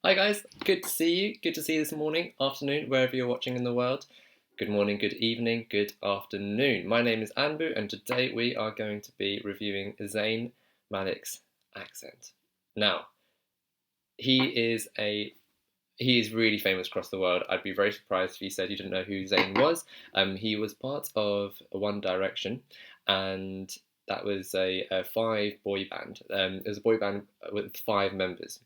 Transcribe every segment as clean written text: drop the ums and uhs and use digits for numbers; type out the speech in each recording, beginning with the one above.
Hi guys, good to see you. Good to see you this morning, afternoon, wherever you're watching in the world. Good morning, good evening, good afternoon. My name is Anpu and today we are going to be reviewing Zayn Malik's accent. Now, he is really famous across the world. I'd be very surprised if you said you didn't know who Zayn was. He was part of One Direction, and that was a five-boy band. It was a boy band with five members,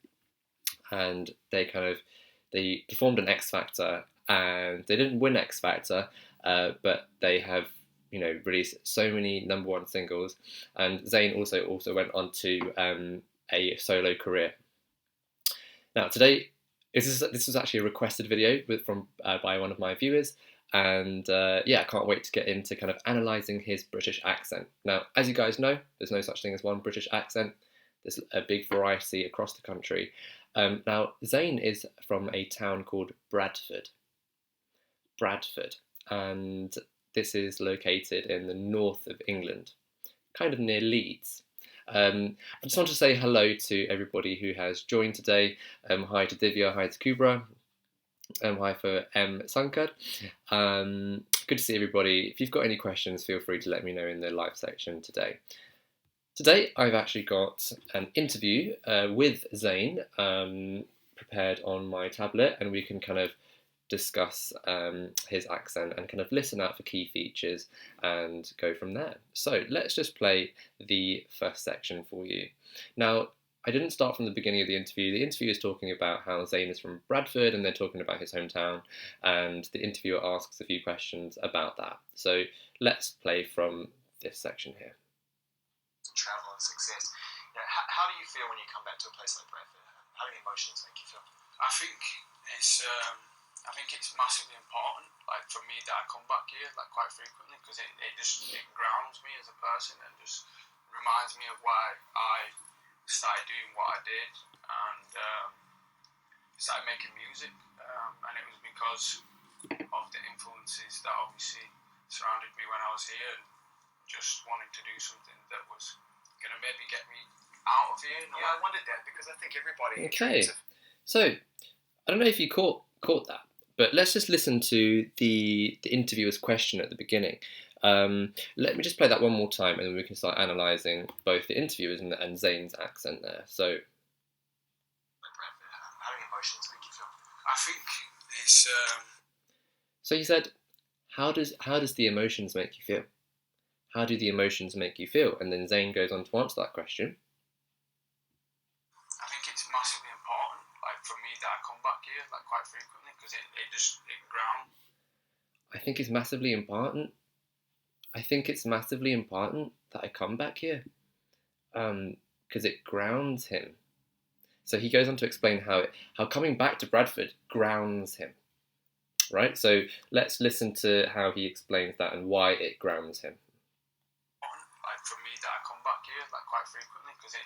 and they performed an X Factor, and they didn't win X Factor, but they have released so many number one singles, and Zayn also went on to a solo career. Now today, this was actually a requested video from by one of my viewers, and yeah, I can't wait to get into kind of analysing his British accent. Now, as you guys know, there's no such thing as one British accent. There's a big variety across the country. Now, Zayn is from a town called Bradford, and this is located in the north of England, kind of near Leeds. I just want to say hello to everybody who has joined today. Hi to Divya, hi to Kubra, hi for Sankar. Good to see everybody. If you've got any questions, feel free to let me know in the live section today. Today, I've actually got an interview with Zayn prepared on my tablet, and we can kind of discuss his accent and kind of listen out for key features and go from there. So let's just play the first section for you. Now, I didn't start from the beginning of the interview. The interview is talking about how Zayn is from Bradford, and they're talking about his hometown, and the interviewer asks a few questions about that. So let's play from this section here. Travel and success. How do you feel when you come back to a place like Bradford? How do the emotions make you feel? I think it's massively important, like for me, that I come back here like quite frequently, because it grounds me as a person and just reminds me of why I started doing what I did and started making music, and it was because of the influences that obviously surrounded me when I was here, and just wanting to do something that was going to maybe get me out of here. Yeah, I wondered that, because I think everybody... Okay, so I don't know if you caught that, but let's just listen to the interviewer's question at the beginning. Let me just play that one more time, and then we can start analysing both the interviewers and Zayn's accent there. So, how do the emotions make you feel? I think it's... So he said, how does the emotions make you feel? How do the emotions make you feel? And then Zayn goes on to answer that question. I think it's massively important, like for me, that I come back here like quite frequently, because it grounds. I think it's massively important. I think it's massively important that I come back here, because it grounds him. So he goes on to explain how coming back to Bradford grounds him. Right. So let's listen to how he explains that and why it grounds him. Like for me, that I come back here like quite frequently, because it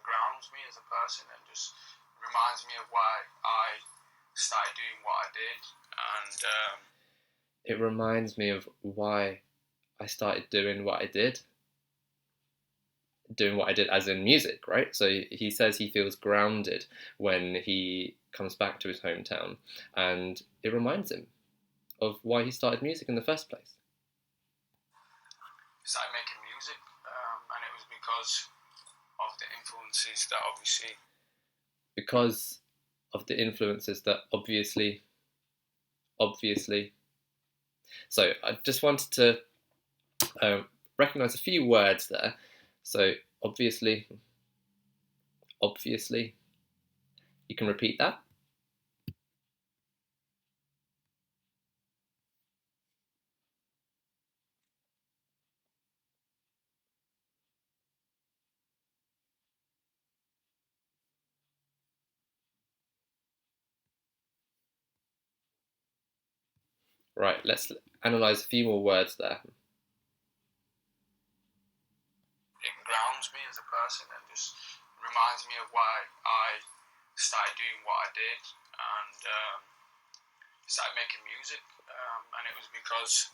grounds me as a person and just reminds me of why I started doing what I did, and it reminds me of why I started doing what I did. Doing what I did as in music, right? So he says he feels grounded when he comes back to his hometown, and it reminds him of why he started music in the first place. Started making music, and it was because of the influences that obviously... Because of the influences that obviously. So I just wanted to recognise a few words there. So obviously. You can repeat that. Right, let's analyse a few more words there. It grounds me as a person and just reminds me of why I started doing what I did, and started making music, and it was because...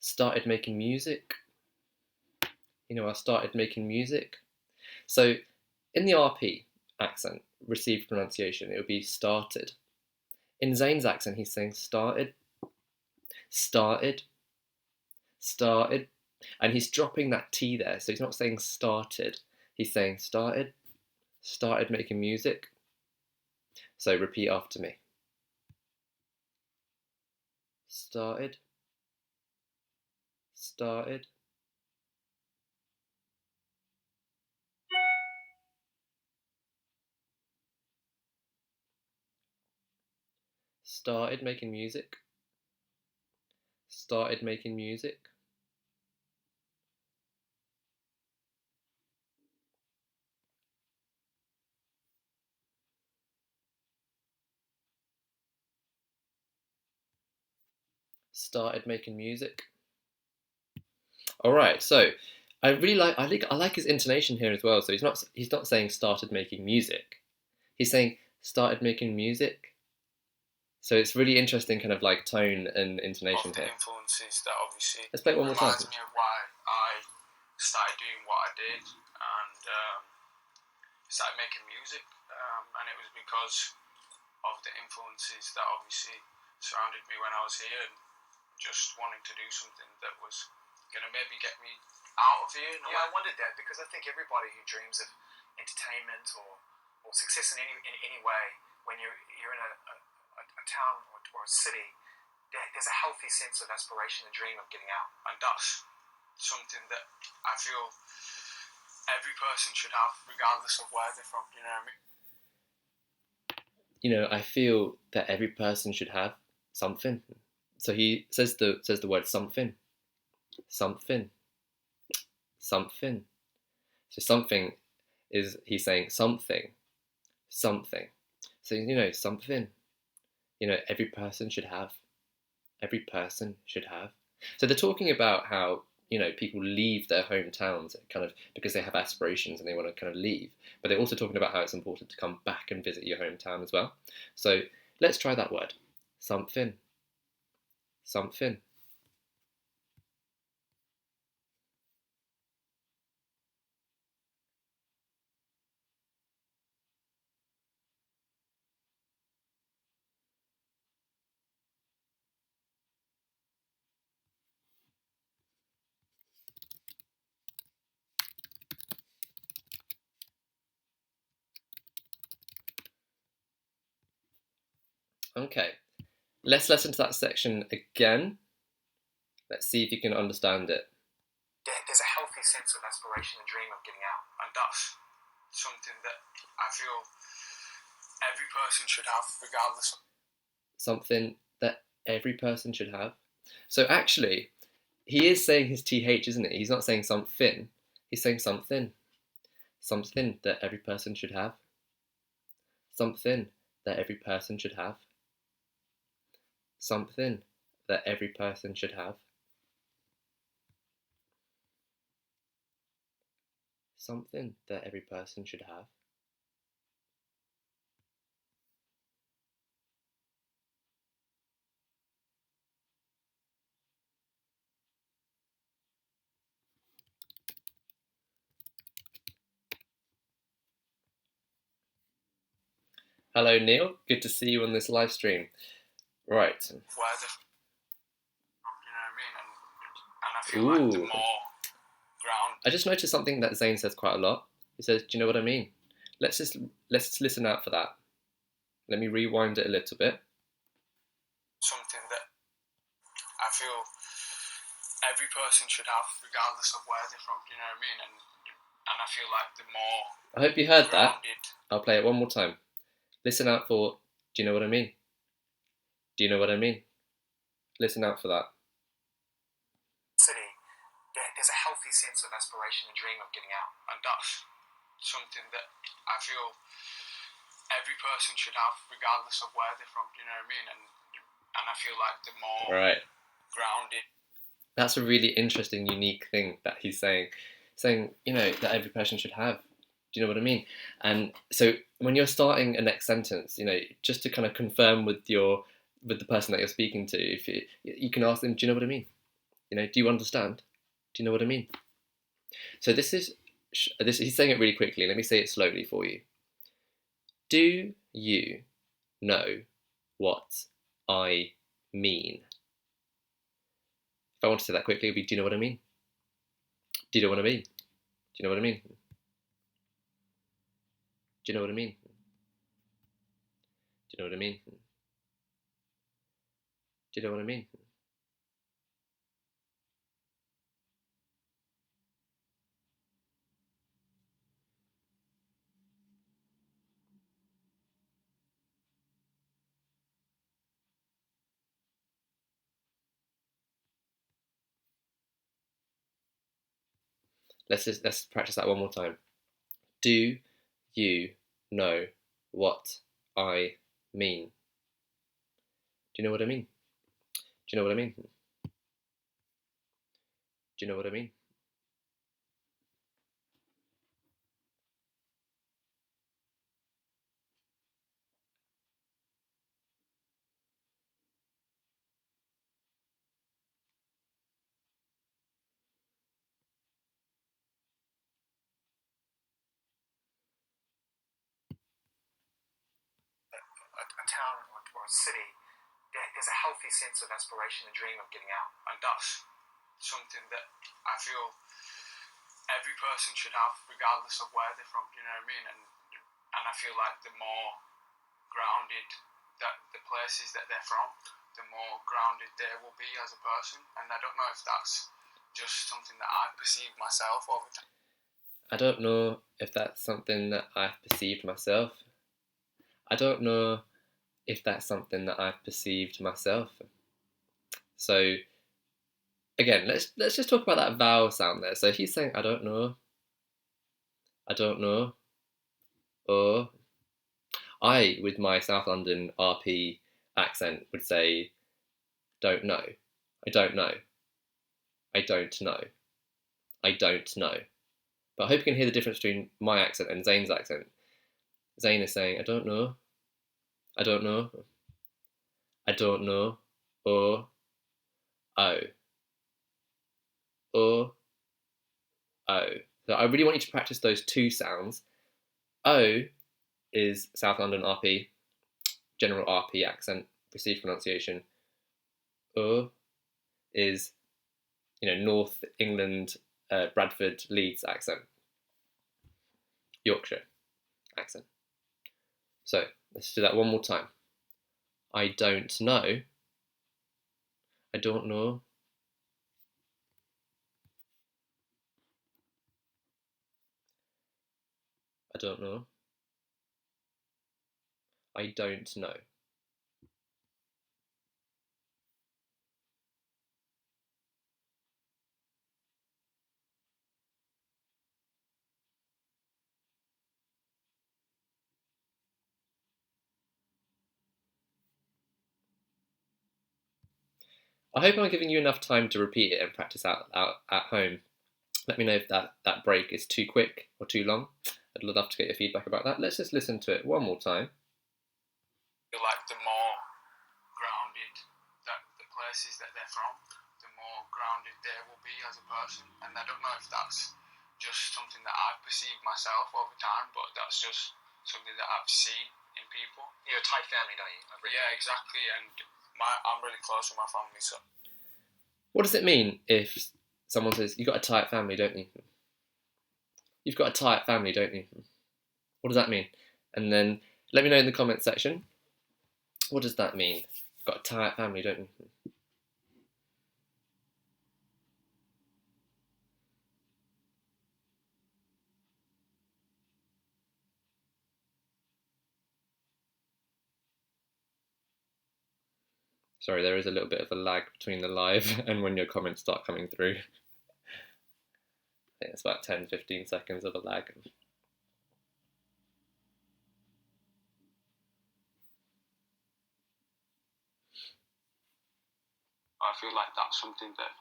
Started making music? I started making music. So in the RP accent, received pronunciation, it would be started. In Zayn's accent, he's saying started, started, started, and he's dropping that T there, so he's not saying started, he's saying started, started making music. So repeat after me. Started, started, started making music, started making music. Started making music. All right, so I like his intonation here as well. So he's not saying started making music. He's saying started making music. So it's really interesting kind of like tone and intonation of the here. influences that obviously Let's play it one more time. reminds me of why I started doing what I did and started making music, and it was because of the influences that obviously surrounded me when I was here, and just wanting to do something that was going to maybe get me out of here. I wondered that, because I think everybody who dreams of entertainment or success in any way, when you're in a town or a city, there's a healthy sense of aspiration and dream of getting out. And that's something that I feel every person should have, regardless of where they're from. You know what I mean? You know, I feel that every person should have something. So he says the word something, something, something. So something is, he's saying something, something. So you know, something. You know, every person should have. Every person should have. So they're talking about how, you know, people leave their hometowns kind of because they have aspirations and they want to kind of leave. But they're also talking about how it's important to come back and visit your hometown as well. So let's try that word. Something. Something. Okay, let's listen to that section again. Let's see if you can understand it. There's a healthy sense of aspiration and dream of getting out. And that's something that I feel every person should have, regardless of Something that every person should have. So actually, he is saying his TH, isn't it? He's not saying something. He's saying something. Something that every person should have. Something that every person should have. Something that every person should have. Something that every person should have. Hello Neil, good to see you on this live stream. Right. where they're from. You know what I mean? And I feel like the more ground. I just noticed something that Zayn says quite a lot. He says, "Do you know what I mean?" Let's just listen out for that. Let me rewind it a little bit. Something that I feel every person should have, regardless of where they're from. You know what I mean? And I feel like the more. I hope you heard that. Grounded. I'll play it one more time. Listen out for, do you know what I mean? Do you know what I mean? Listen out for that. City, there's a healthy sense of aspiration and dream of getting out. And that's something that I feel every person should have, regardless of where they're from. You know what I mean? And I feel like the more grounded. That's a really interesting, unique thing that he's saying. Saying, you know, that every person should have. Do you know what I mean? And so when you're starting a next sentence, you know, just to kind of confirm with the person that you're speaking to, if you can ask them, do you know what I mean? You know, do you understand? Do you know what I mean? So this he's saying it really quickly. Let me say it slowly for you. Do you know what I mean? If I want to say that quickly, it would be, do you know what I mean? Do you know what I mean? Do you know what I mean? Do you know what I mean? Do you know what I mean? Do you know what I mean? Let's practice that one more time. Do you know what I mean? Do you know what I mean? Do you know what I mean? Do you know what I mean? A town or a city, there's a healthy sense of aspiration and dream of getting out. And that's something that I feel every person should have, regardless of where they're from. You know what I mean? And I feel like the more grounded that the places that they're from, the more grounded they will be as a person. And I don't know if that's just something that I perceive myself over time. I don't know if that's something that I've perceived myself. I don't know if that's something that I've perceived myself. So again, let's just talk about that vowel sound there. So he's saying I don't know, or I, with my South London RP accent, would say don't know. I don't know. I don't know. I don't know. But I hope you can hear the difference between my accent and Zayn's accent. Zayn is saying I don't know. I don't know. I don't know. Or oh. Or oh. So I really want you to practice those two sounds. O is South London RP, general RP accent, received pronunciation. O is, North England, Bradford, Leeds accent, Yorkshire accent. So let's do that one more time. I don't know. I don't know. I don't know. I don't know. I hope I'm giving you enough time to repeat it and practice out at home. Let me know if that break is too quick or too long. I'd love to get your feedback about that. Let's just listen to it one more time. I feel like the more grounded that the places that they're from, the more grounded they will be as a person. And I don't know if that's just something that I've perceived myself over time, but that's just something that I've seen in people. You're a tight family, don't you? Yeah, exactly. And I'm really close with my family, so. What does it mean if someone says, you've got a tight family, don't you? You've got a tight family, don't you? What does that mean? And then let me know in the comment section. What does that mean? You've got a tight family, don't you? Sorry, there is a little bit of a lag between the live and when your comments start coming through. I think it's about 10-15 seconds of a lag. I feel like that's something that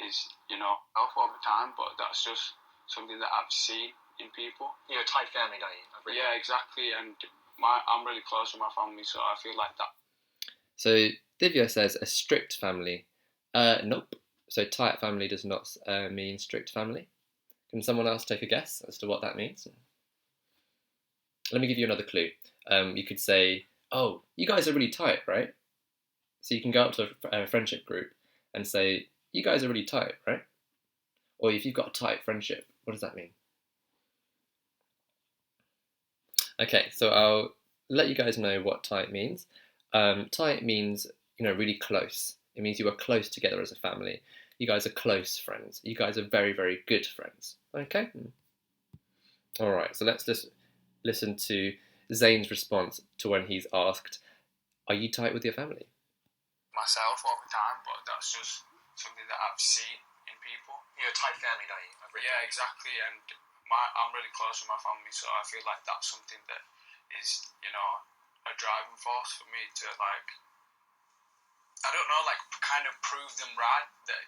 is, health over time, but that's just something that I've seen in people. You're a tight family, don't you? Yeah, exactly. And I'm really close with my family, so I feel like that. So Divya says a strict family. Nope. So tight family does not mean strict family. Can someone else take a guess as to what that means? Let me give you another clue. You could say, "Oh, you guys are really tight, right?" So you can go up to a friendship group and say, "You guys are really tight, right?" Or if you've got a tight friendship, what does that mean? Okay, so I'll let you guys know what tight means. Tight means, really close. It means you are close together as a family. You guys are close friends. You guys are very, very good friends. Okay? All right, so let's just listen to Zayn's response to when he's asked, "Are you tight with your family?" Myself all the time, but that's just something that I've seen in people. You're a tight family, don't you? Yeah, exactly, and I'm really close with my family, so I feel like that's something that is, a driving force for me to, like, I don't know, like, kind of prove them right that,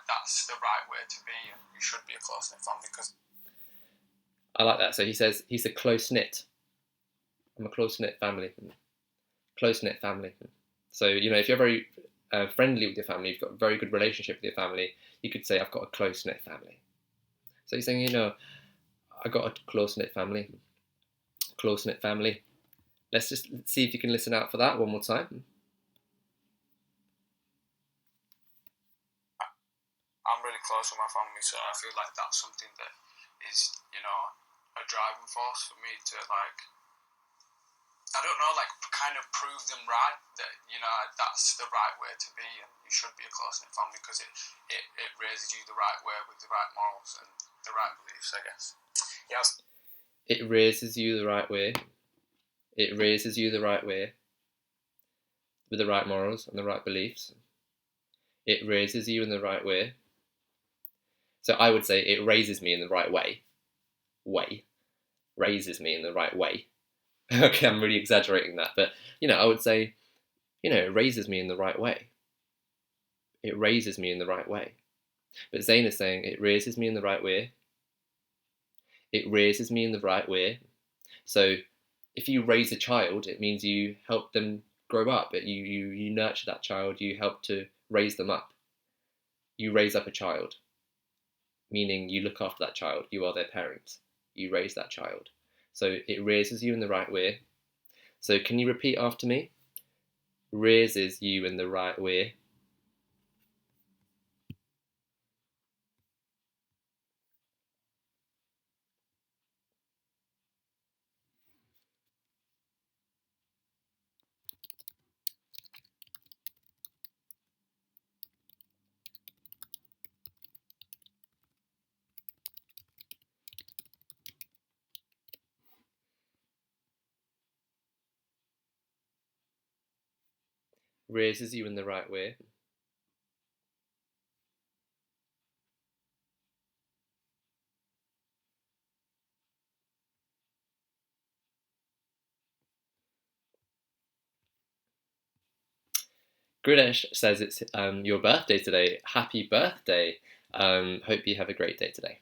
that's the right way to be, and you should be a close-knit family, because... I like that. So he says he's a close-knit. I'm a close-knit family. Close-knit family. So, if you're very friendly with your family, you've got a very good relationship with your family, you could say, "I've got a close-knit family." So he's saying, I got a close-knit family. Close-knit family. Let's just see if you can listen out for that one more time. I'm really close with my family, so I feel like that's something that is, a driving force for me to, like, I don't know, like, kind of prove them right that, that's the right way to be, and you should be a close-knit family, because it raises you the right way with the right morals and the right beliefs, I guess. Yes. It raises you the right way. It raises you the right way with the right morals and the right beliefs. It raises you in the right way. So I would say it raises me in the right way. Raises me in the right way. Okay, I'm really exaggerating that, but I would say, it raises me in the right way. It raises me in the right way. But Zayn is saying it raises me in the right way. It raises me in the right way. So if you raise a child, it means you help them grow up. You nurture that child. You help to raise them up. You raise up a child, meaning you look after that child. You are their parents. You raise that child. So it raises you in the right way. So can you repeat after me? Raises you in the right way. Raises you in the right way. Grinesh says it's your birthday today. Happy birthday. Hope you have a great day today.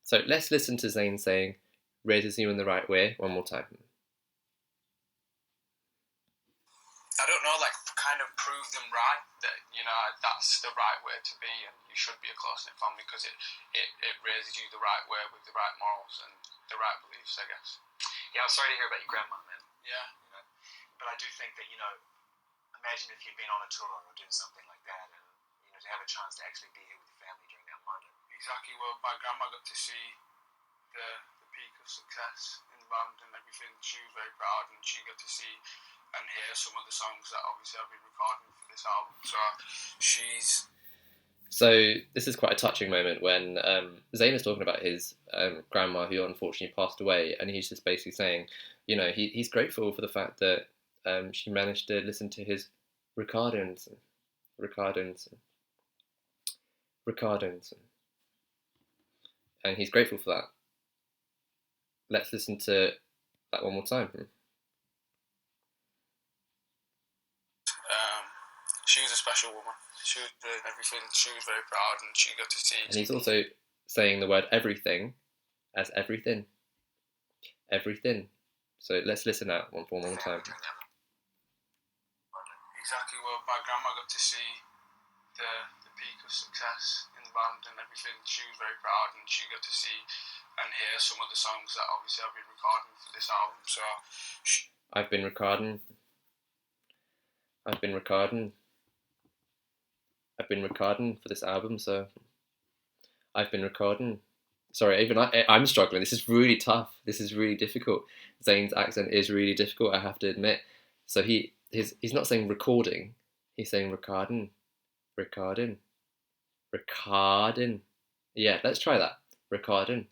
So let's listen to Zayn saying, raises you in the right way one more time. I don't know, like, kind of prove them right that, that's the right way to be, and you should be a close-knit family, because it raises you the right way with the right morals and the right beliefs, I guess. Yeah, I'm sorry to hear about your grandma, man. Yeah. But I do think that, imagine if you'd been on a tour or doing something like that, and, to have a chance to actually be here with your family during that moment. Exactly. Well, my grandma got to see the peak of success in the band and everything. She was very proud, and she got to see and hear some of the songs that obviously I've been recording for this album. So this is quite a touching moment when Zayn is talking about his grandma who unfortunately passed away, and he's just basically saying, he's grateful for the fact that she managed to listen to his recordings, and he's grateful for that. Let's listen to that one more time. She was a special woman. She was doing everything. She was very proud, and she got to see. And he's also saying the word everything as everything. Everything. So let's listen out one more time. Exactly. Well, my grandma got to see the peak of success in the band and everything. She was very proud, and she got to see and hear some of the songs that obviously I've been recording for this album. So I've been recording for this album, so I've been recording. Sorry, even I'm struggling. This is really tough. This is really difficult. Zayn's accent is really difficult, I have to admit. So he's not saying recording, he's saying recording. Yeah, let's try that. Recording.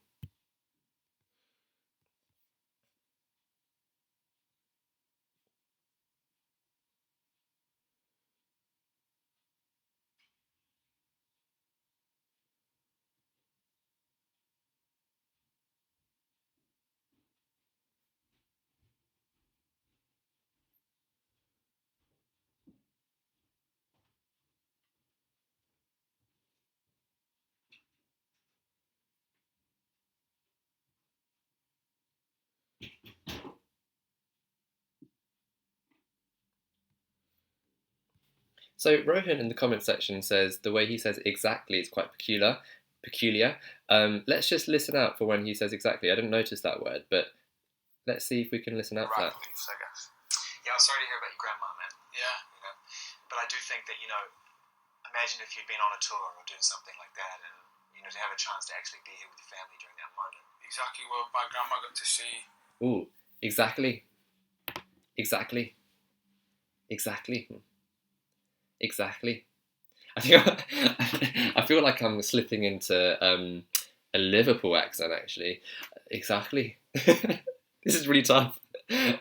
So Rohan in the comment section says the way he says exactly is quite peculiar. Let's just listen out for when he says exactly. I didn't notice that word, but let's see if we can listen out for that. leaves, I guess. Yeah, I'm sorry to hear about your grandma, man. Yeah. You know? But I do think that, imagine if you'd been on a tour or doing something like that, and to have a chance to actually be here with your family during that moment. Exactly what my grandma got to see. Ooh, exactly. I think I feel like I'm slipping into a Liverpool accent actually. Exactly. This is really tough. I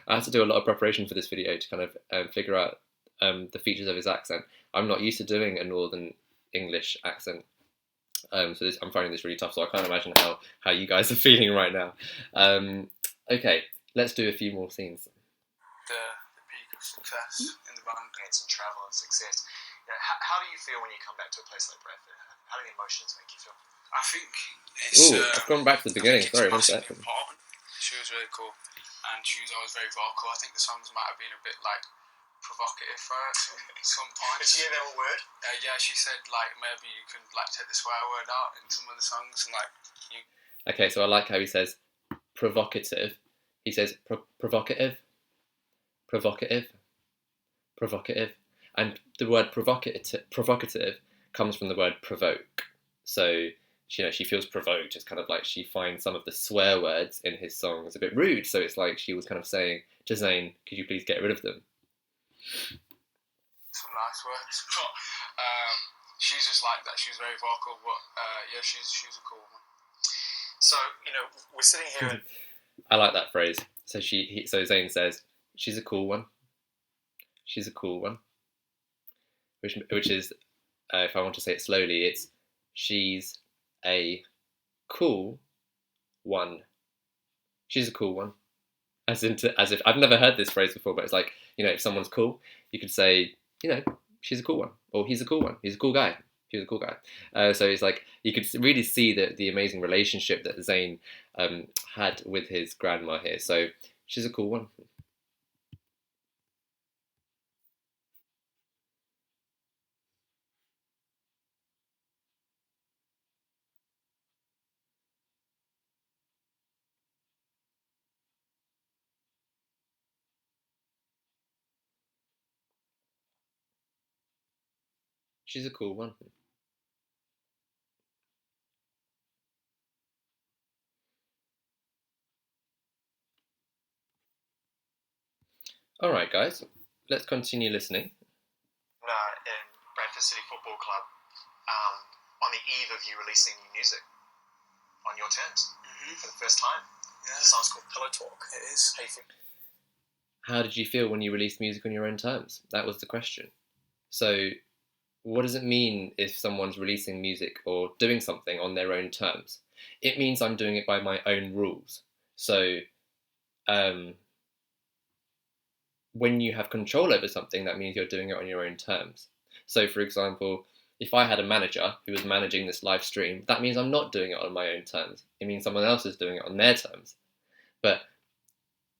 have to do a lot of preparation for this video to kind of figure out the features of his accent. I'm not used to doing a Northern English accent. I'm finding this really tough, so I can't imagine how you guys are feeling right now. Okay, let's do a few more scenes. The peak of success in the band. And some travel and success. How do you feel when you come back to a place like Bradford? How do the emotions make you feel? I think it's... I've gone back to the beginning. Sorry, one second. Important. She was really cool, and she was always very vocal. I think the songs might have been a bit provocative for her at some point. Did she hear that word? Yeah, she said maybe you can take the swear word out in some of the songs and Okay, so I like how he says provocative. He says provocative, and the word provocative comes from the word provoke. So she feels provoked. It's kind of like she finds some of the swear words in his songs a bit rude. So it's like she was kind of saying to Zayn, "Could you please get rid of them?" Some nice words, but she's just like that. She's very vocal, but she's a cool one. So we're sitting here. And I like that phrase. So so Zayn says, "She's a cool one. She's a cool one," which is, if I want to say it slowly, it's she's a cool one. She's a cool one. As if I've never heard this phrase before, but it's like, if someone's cool, you could say, she's a cool one, or he's a cool one. He's a cool guy. He's a cool guy. So it's like you could really see the amazing relationship that Zayn had with his grandma here. So she's a cool one. She's a cool one. All right, guys, let's continue listening. In Bradford City Football Club, on the eve of you releasing new music on your terms for the first time. Yeah. The song's called Pillow Talk. It is. How did you feel when you released music on your own terms? That was the question. So what does it mean if someone's releasing music or doing something on their own terms? It means I'm doing it by my own rules. So when you have control over something, that means you're doing it on your own terms. So for example, if I had a manager who was managing this live stream, that means I'm not doing it on my own terms. It means someone else is doing it on their terms. But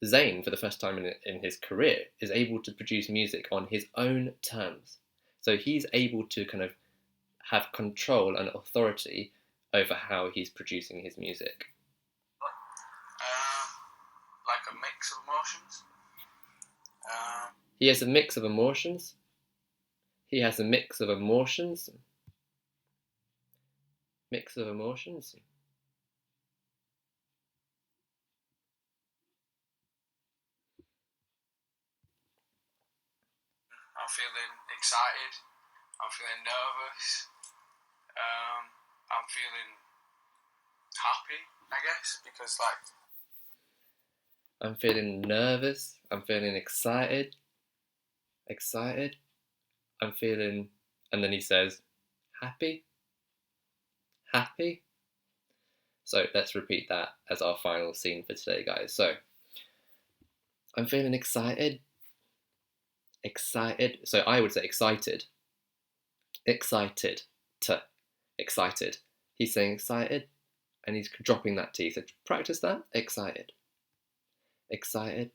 Zayn, for the first time in his career, is able to produce music on his own terms. So he's able to kind of have control and authority over how he's producing his music? Like a mix of emotions. He has a mix of emotions. He has a mix of emotions. Mix of emotions. I'm feeling excited. I'm feeling nervous. I'm feeling happy, I guess, because like I'm feeling nervous. I'm feeling excited. Excited. I'm feeling, and then he says, happy. Happy. So let's repeat that as our final scene for today, guys. So I'm feeling excited. Excited. So I would say excited. Excited. T. Excited. He's saying excited, and he's dropping that T. So practice that. Excited. Excited.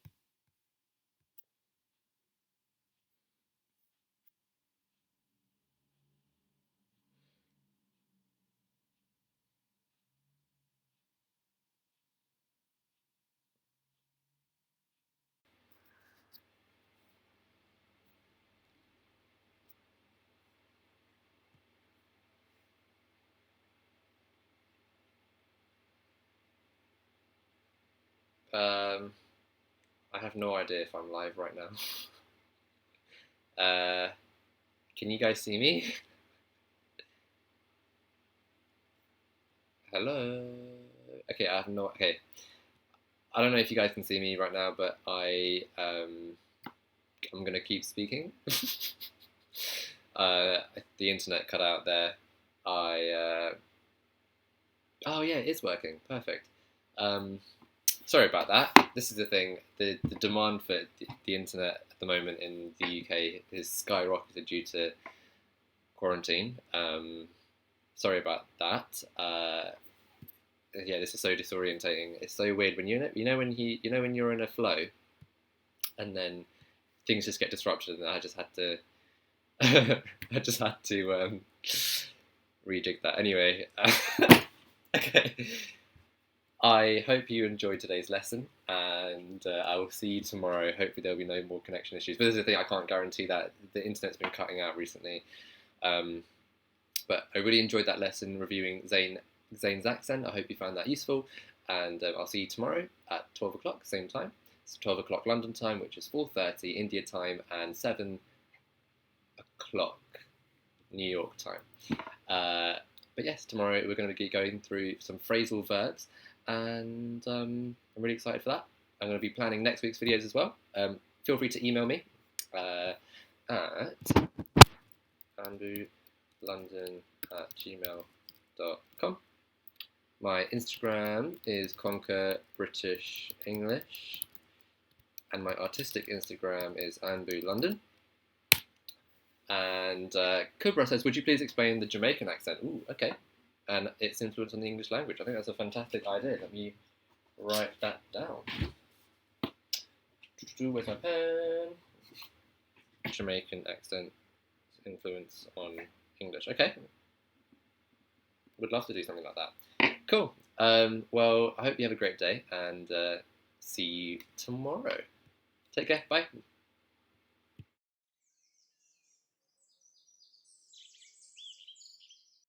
I have no idea if I'm live right now. Can you guys see me? Hello? Okay, I have no... Okay. I don't know if you guys can see me right now, but I'm going to keep speaking. The internet cut out there. Oh yeah, it is working. Perfect. Sorry about that. This is the thing. The demand for the internet at the moment in the UK is skyrocketed due to quarantine. Sorry about that. Yeah, this is so disorientating. It's so weird when when you're in a flow, and then things just get disrupted, and I just had to rejig that. Anyway, okay. I hope you enjoyed today's lesson, and I will see you tomorrow. Hopefully there'll be no more connection issues. But this is the thing, I can't guarantee that. The internet's been cutting out recently. But I really enjoyed that lesson reviewing Zayn's accent. I hope you found that useful, and I'll see you tomorrow at 12 o'clock, same time. It's 12 o'clock London time, which is 4:30 India time, and 7 o'clock New York time. But yes, tomorrow we're going to be going through some phrasal verbs, and I'm really excited for that. I'm going to be planning next week's videos as well. Feel free to email me at anpulondon@gmail.com. My Instagram is Conquer British English, and my artistic Instagram is Anpu London. And Kubra says, would you please explain the Jamaican accent? Ooh, okay. And its influence on the English language. I think that's a fantastic idea. Let me write that down. Where's my pen? Jamaican accent influence on English. Okay. Would love to do something like that. Cool. Well, I hope you have a great day, and see you tomorrow. Take care. Bye.